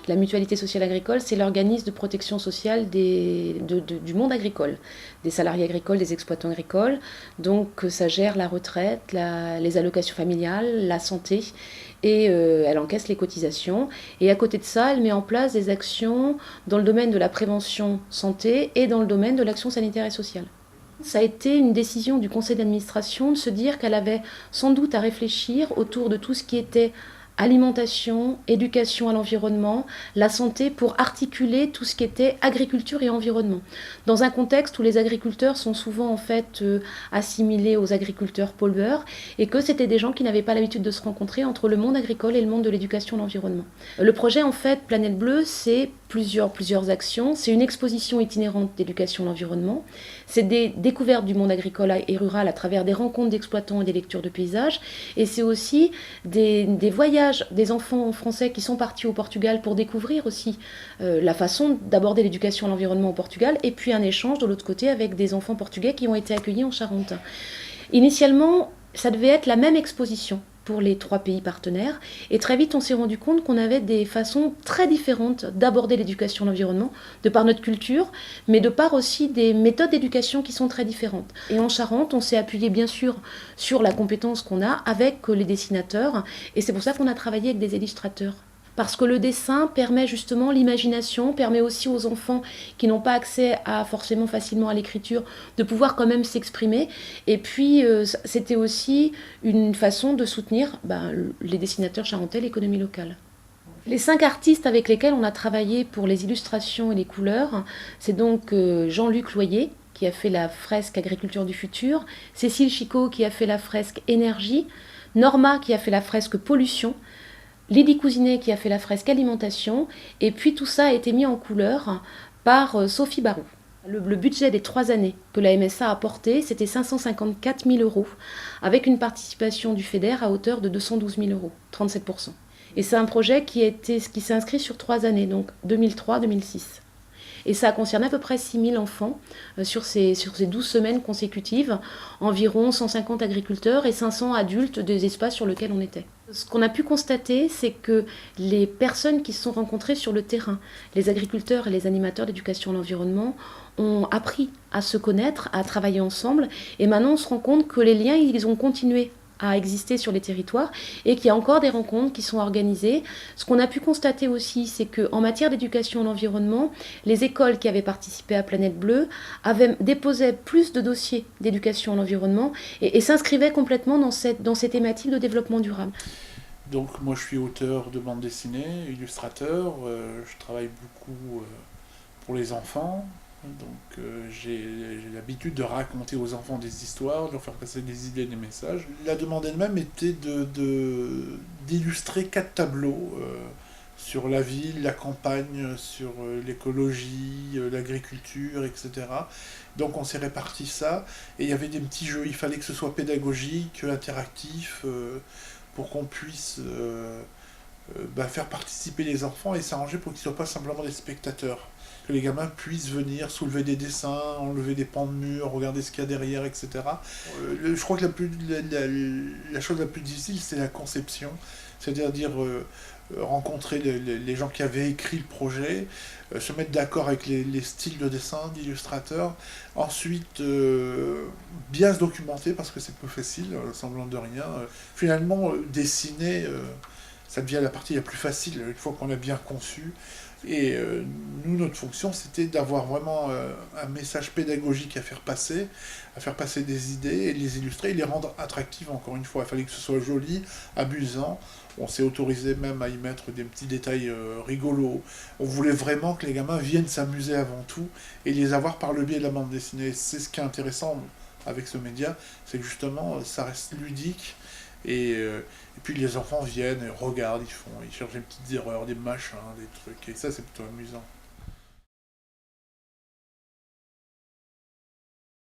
La mutualité sociale agricole, c'est l'organisme de protection sociale du monde agricole, des salariés agricoles, des exploitants agricoles. Donc ça gère la retraite, les allocations familiales, la santé, et elle encaisse les cotisations. Et à côté de ça, elle met en place des actions dans le domaine de la prévention santé et dans le domaine de l'action sanitaire et sociale. Ça a été une décision du conseil d'administration de se dire qu'elle avait sans doute à réfléchir autour de tout ce qui était alimentation, éducation à l'environnement, la santé, pour articuler tout ce qui était agriculture et environnement. Dans un contexte où les agriculteurs sont souvent en fait assimilés aux agriculteurs pollueurs, et que c'était des gens qui n'avaient pas l'habitude de se rencontrer entre le monde agricole et le monde de l'éducation et l'environnement. Le projet en fait Planète Bleue, c'est plusieurs actions. C'est une exposition itinérante d'éducation et l'environnement. C'est des découvertes du monde agricole et rural à travers des rencontres d'exploitants et des lectures de paysages. Et c'est aussi des voyages des enfants français qui sont partis au Portugal pour découvrir aussi la façon d'aborder l'éducation et l'environnement au Portugal, et puis un échange de l'autre côté avec des enfants portugais qui ont été accueillis en Charente. Initialement, ça devait être la même exposition pour les 3 pays partenaires. Et très vite, on s'est rendu compte qu'on avait des façons très différentes d'aborder l'éducation et l'environnement, de par notre culture, mais de par aussi des méthodes d'éducation qui sont très différentes. Et en Charente, on s'est appuyé bien sûr sur la compétence qu'on a avec les dessinateurs, et c'est pour ça qu'on a travaillé avec des illustrateurs. Parce que le dessin permet justement l'imagination, permet aussi aux enfants qui n'ont pas accès forcément facilement à l'écriture de pouvoir quand même s'exprimer. Et puis c'était aussi une façon de soutenir les dessinateurs charentais, l'économie locale. Les 5 artistes avec lesquels on a travaillé pour les illustrations et les couleurs, c'est donc Jean-Luc Loyer, qui a fait la fresque Agriculture du futur, Cécile Chicot qui a fait la fresque Énergie, Norma qui a fait la fresque Pollution, Lydie Cousinet qui a fait la fresque Alimentation, et puis tout ça a été mis en couleur par Sophie Barou. Le budget des 3 années que la MSA a apporté, c'était 554 000 €, avec une participation du FEDER à hauteur de 212 000 €, 37%. Et c'est un projet qui s'est inscrit sur 3 années, donc 2003-2006. Et ça a concerné à peu près 6 000 enfants sur ces 12 semaines consécutives, environ 150 agriculteurs et 500 adultes des espaces sur lesquels on était. Ce qu'on a pu constater, c'est que les personnes qui se sont rencontrées sur le terrain, les agriculteurs et les animateurs d'éducation à l'environnement, ont appris à se connaître, à travailler ensemble, et maintenant on se rend compte que les liens, ils ont continué à exister sur les territoires et qu'il y a encore des rencontres qui sont organisées. Ce qu'on a pu constater aussi, c'est qu'en matière d'éducation à l'environnement, les écoles qui avaient participé à Planète Bleue déposaient plus de dossiers d'éducation à l'environnement et s'inscrivaient complètement dans ces thématiques de développement durable. Donc moi je suis auteur de bande dessinée, illustrateur, je travaille beaucoup pour les enfants. Donc j'ai l'habitude de raconter aux enfants des histoires, de leur faire passer des idées, des messages. La demande elle-même était d'illustrer 4 tableaux sur la ville, la campagne, sur l'écologie, l'agriculture, etc. Donc on s'est réparti ça, et il y avait des petits jeux, il fallait que ce soit pédagogique, interactif, pour qu'on puisse faire participer les enfants et s'arranger pour qu'ils ne soient pas simplement des spectateurs. Que les gamins puissent venir soulever des dessins, enlever des pans de mur, regarder ce qu'il y a derrière, etc. Je crois que la chose la plus difficile, c'est la conception, c'est-à-dire rencontrer les gens qui avaient écrit le projet, se mettre d'accord avec les styles de dessin d'illustrateurs, ensuite bien se documenter parce que c'est peu facile, semblant de rien. Finalement, dessiner, ça devient la partie la plus facile une fois qu'on a bien conçu. Et nous, notre fonction, c'était d'avoir vraiment un message pédagogique à faire passer des idées et les illustrer et les rendre attractives encore une fois. Il fallait que ce soit joli, amusant. On s'est autorisé même à y mettre des petits détails rigolos. On voulait vraiment que les gamins viennent s'amuser avant tout et les avoir par le biais de la bande dessinée. C'est ce qui est intéressant avec ce média, c'est que justement, ça reste ludique. Et puis les enfants viennent et regardent, ils cherchent des petites erreurs, des machins, des trucs, et ça c'est plutôt amusant.